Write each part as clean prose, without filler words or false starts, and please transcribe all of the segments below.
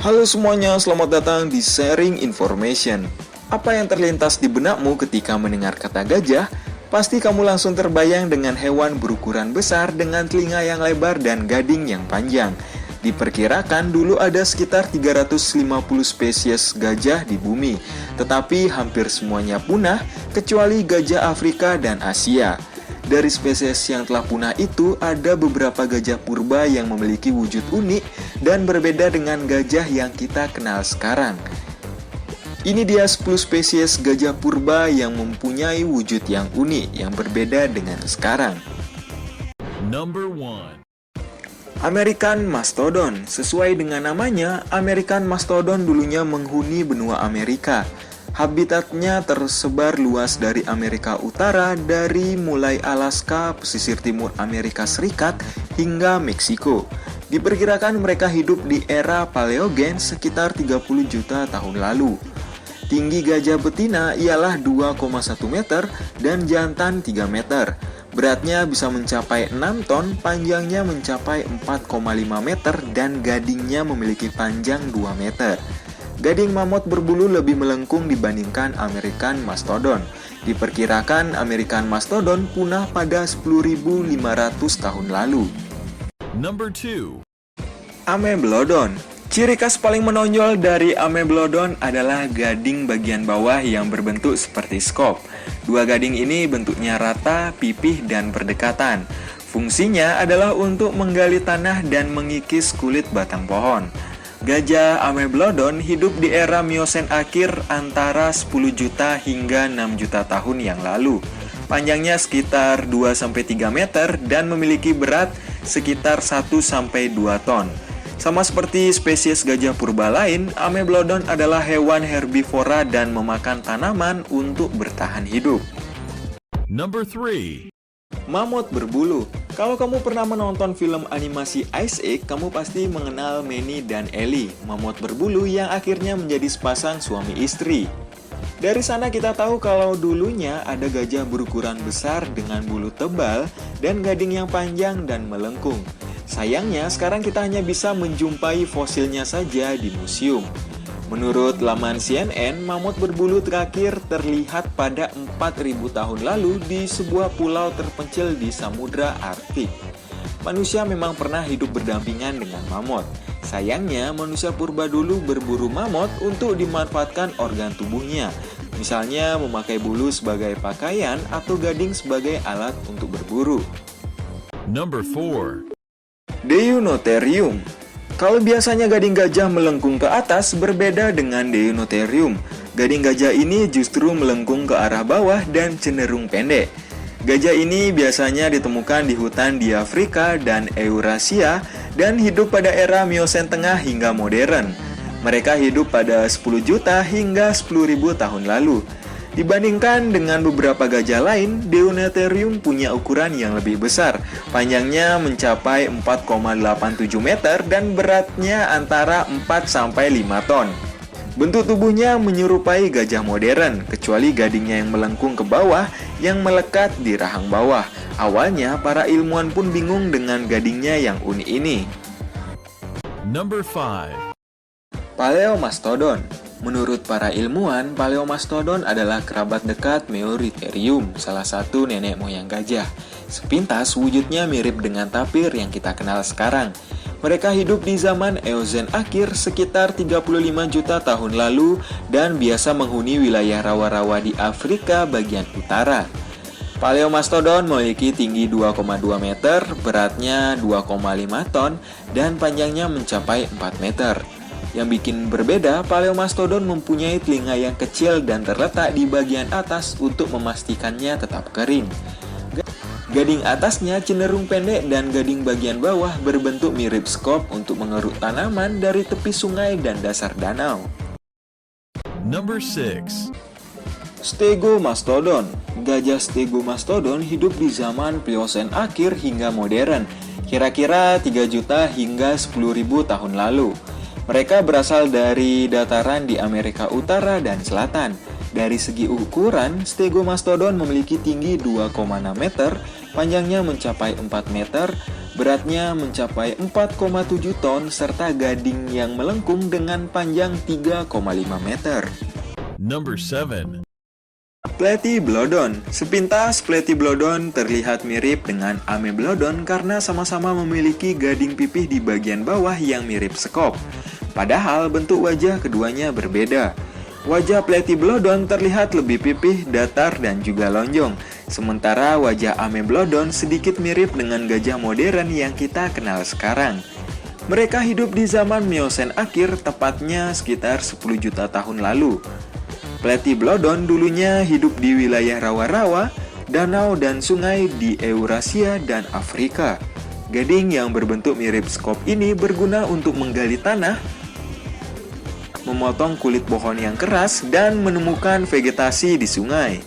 Halo semuanya, selamat datang di Sharing Information. Apa yang terlintas di benakmu ketika mendengar kata gajah? Pasti kamu langsung terbayang dengan hewan berukuran besar dengan telinga yang lebar dan gading yang panjang. Diperkirakan dulu ada sekitar 350 spesies gajah di bumi, tetapi hampir semuanya punah kecuali gajah Afrika dan Asia. Dari spesies yang telah punah itu, ada beberapa gajah purba yang memiliki wujud unik dan berbeda dengan gajah yang kita kenal sekarang. Ini dia 10 spesies gajah purba yang mempunyai wujud yang unik yang berbeda dengan sekarang. Number 1. American Mastodon. Sesuai dengan namanya, American Mastodon dulunya menghuni benua Amerika. Habitatnya tersebar luas dari Amerika Utara, dari mulai Alaska, pesisir timur Amerika Serikat, hingga Meksiko. Diperkirakan mereka hidup di era Paleogen sekitar 30 juta tahun lalu. Tinggi gajah betina ialah 2,1 meter dan jantan 3 meter. Beratnya bisa mencapai 6 ton, panjangnya mencapai 4,5 meter, dan gadingnya memiliki panjang 2 meter. Gading mamut berbulu lebih melengkung dibandingkan American Mastodon. Diperkirakan American Mastodon punah pada 10.500 tahun lalu. Number 2. Ameblodon. Ciri khas paling menonjol dari Ameblodon adalah gading bagian bawah yang berbentuk seperti skop. Dua gading ini bentuknya rata, pipih, dan berdekatan. Fungsinya adalah untuk menggali tanah dan mengikis kulit batang pohon. Gajah Ameblodon hidup di era Miosen akhir antara 10 juta hingga 6 juta tahun yang lalu. Panjangnya sekitar 2-3 meter dan memiliki berat sekitar 1-2 ton. Sama seperti spesies gajah purba lain, Ameblodon adalah hewan herbivora dan memakan tanaman untuk bertahan hidup. Number 3. Mamut berbulu. Kalau kamu pernah menonton film animasi Ice Age, kamu pasti mengenal Manny dan Ellie, mamut berbulu yang akhirnya menjadi sepasang suami istri. Dari sana kita tahu kalau dulunya ada gajah berukuran besar dengan bulu tebal dan gading yang panjang dan melengkung. Sayangnya sekarang kita hanya bisa menjumpai fosilnya saja di museum. Menurut laman CNN, mamut berbulu terakhir terlihat pada 4.000 tahun lalu di sebuah pulau terpencil di Samudra Arktik. Manusia memang pernah hidup berdampingan dengan mamut. Sayangnya, manusia purba dulu berburu mamut untuk dimanfaatkan organ tubuhnya. Misalnya memakai bulu sebagai pakaian atau gading sebagai alat untuk berburu. Number 4. Deinotherium. Kalau biasanya gading gajah melengkung ke atas, berbeda dengan Deinotherium. Gading gajah ini justru melengkung ke arah bawah dan cenderung pendek. Gajah ini biasanya ditemukan di hutan di Afrika dan Eurasia dan hidup pada era Miosen tengah hingga modern. Mereka hidup pada 10 juta hingga 10.000 tahun lalu. Dibandingkan dengan beberapa gajah lain, Deinotherium punya ukuran yang lebih besar. Panjangnya mencapai 4,87 meter dan beratnya antara 4-5 ton. Bentuk tubuhnya menyerupai gajah modern, kecuali gadingnya yang melengkung ke bawah yang melekat di rahang bawah. Awalnya, para ilmuwan pun bingung dengan gadingnya yang unik ini. Number 5. Paleomastodon. Menurut para ilmuwan, Paleomastodon adalah kerabat dekat Meoritherium, salah satu nenek moyang gajah. Sepintas wujudnya mirip dengan tapir yang kita kenal sekarang. Mereka hidup di zaman Eozen akhir sekitar 35 juta tahun lalu dan biasa menghuni wilayah rawa-rawa di Afrika bagian utara. Paleomastodon memiliki tinggi 2,2 meter, beratnya 2,5 ton, dan panjangnya mencapai 4 meter. Yang bikin berbeda, Paleomastodon mempunyai telinga yang kecil dan terletak di bagian atas untuk memastikannya tetap kering. Gading atasnya cenderung pendek dan gading bagian bawah berbentuk mirip skop untuk mengeruk tanaman dari tepi sungai dan dasar danau. Number 6. Stegomastodon. Gajah Stegomastodon hidup di zaman Pliocene akhir hingga modern, kira-kira 3 juta hingga 10.000 tahun lalu. Mereka berasal dari dataran di Amerika Utara dan Selatan. Dari segi ukuran, Stegomastodon memiliki tinggi 2,6 meter, panjangnya mencapai 4 meter, Beratnya mencapai 4,7 ton serta gading yang melengkung dengan panjang 3,5 meter. Number 7. Platyblodon. Sepintas Platyblodon terlihat mirip dengan Ameblodon karena sama-sama memiliki gading pipih di bagian bawah yang mirip sekop. Padahal bentuk wajah keduanya berbeda. Wajah Platyblodon terlihat lebih pipih, datar, dan juga lonjong. Sementara wajah Ameblodon sedikit mirip dengan gajah modern yang kita kenal sekarang. Mereka hidup di zaman Miosen akhir, tepatnya sekitar 10 juta tahun lalu. Platyblodon dulunya hidup di wilayah rawa-rawa, danau, dan sungai di Eurasia dan Afrika. Gading yang berbentuk mirip skop ini berguna untuk menggali tanah, memotong kulit pohon yang keras, dan menemukan vegetasi di sungai.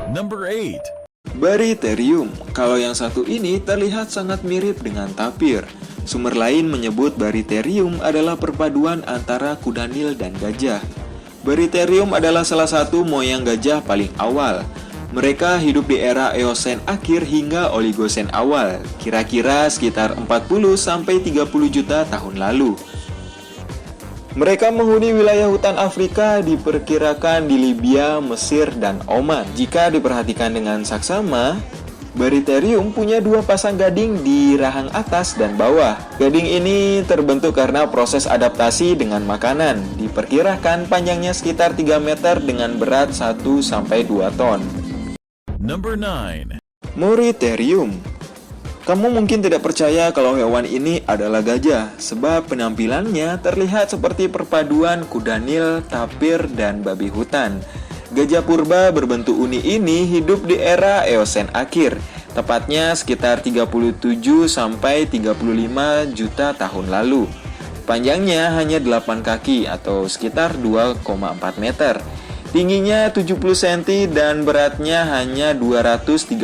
Number 8. Barytherium. Kalau yang satu ini terlihat sangat mirip dengan tapir. Sumber lain menyebut Barytherium adalah perpaduan antara kuda Nil dan gajah. Barytherium adalah salah satu moyang gajah paling awal. Mereka hidup di era Eosen akhir hingga Oligosen awal, kira-kira sekitar 40-30 juta tahun lalu. Mereka menghuni wilayah hutan Afrika, diperkirakan di Libya, Mesir, dan Oman. Jika diperhatikan dengan saksama, Barytherium punya dua pasang gading di rahang atas dan bawah. Gading ini terbentuk karena proses adaptasi dengan makanan. Diperkirakan panjangnya sekitar 3 meter dengan berat 1-2 ton. Number 9. Morytherium. Kamu mungkin tidak percaya kalau hewan ini adalah gajah, sebab penampilannya terlihat seperti perpaduan kuda Nil, tapir, dan babi hutan. Gajah purba berbentuk uni ini hidup di era Eosen akhir, tepatnya sekitar 37-35 juta tahun lalu. Panjangnya hanya 8 kaki atau sekitar 2,4 meter. Tingginya 70 cm dan beratnya hanya 235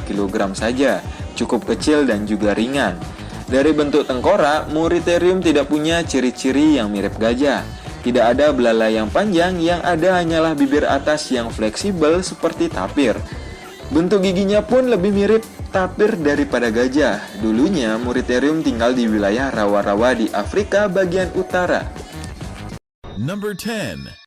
kg saja. Cukup kecil dan juga ringan. Dari bentuk tengkorak, Morytherium tidak punya ciri-ciri yang mirip gajah. Tidak ada belalai yang panjang, yang ada hanyalah bibir atas yang fleksibel seperti tapir. Bentuk giginya pun lebih mirip tapir daripada gajah. Dulunya Morytherium tinggal di wilayah rawa-rawa di Afrika bagian utara. Number 10.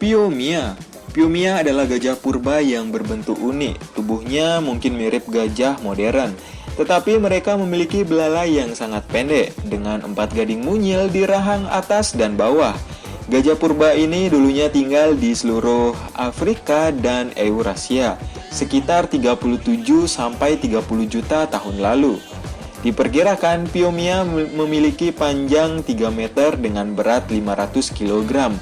Phiomia. Phiomia adalah gajah purba yang berbentuk unik. Tubuhnya mungkin mirip gajah modern, tetapi mereka memiliki belalai yang sangat pendek, dengan 4 gading mungil di rahang atas dan bawah. Gajah purba ini dulunya tinggal di seluruh Afrika dan Eurasia, sekitar 37-30 juta tahun lalu. Diperkirakan Phiomia memiliki panjang 3 meter dengan berat 500 kg.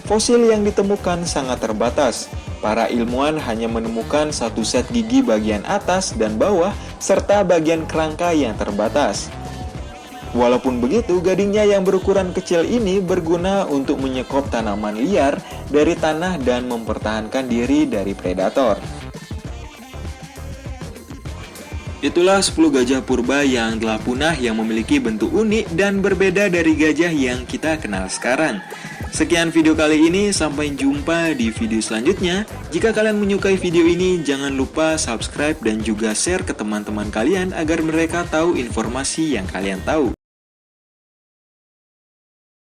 Fosil yang ditemukan sangat terbatas. Para ilmuwan hanya menemukan satu set gigi bagian atas dan bawah, serta bagian kerangka yang terbatas. Walaupun begitu, gadingnya yang berukuran kecil ini berguna untuk menyekop tanaman liar dari tanah dan mempertahankan diri dari predator. Itulah 10 gajah purba yang telah punah yang memiliki bentuk unik dan berbeda dari gajah yang kita kenal sekarang. Sekian video kali ini, sampai jumpa di video selanjutnya. Jika kalian menyukai video ini, jangan lupa subscribe dan juga share ke teman-teman kalian agar mereka tahu informasi yang kalian tahu.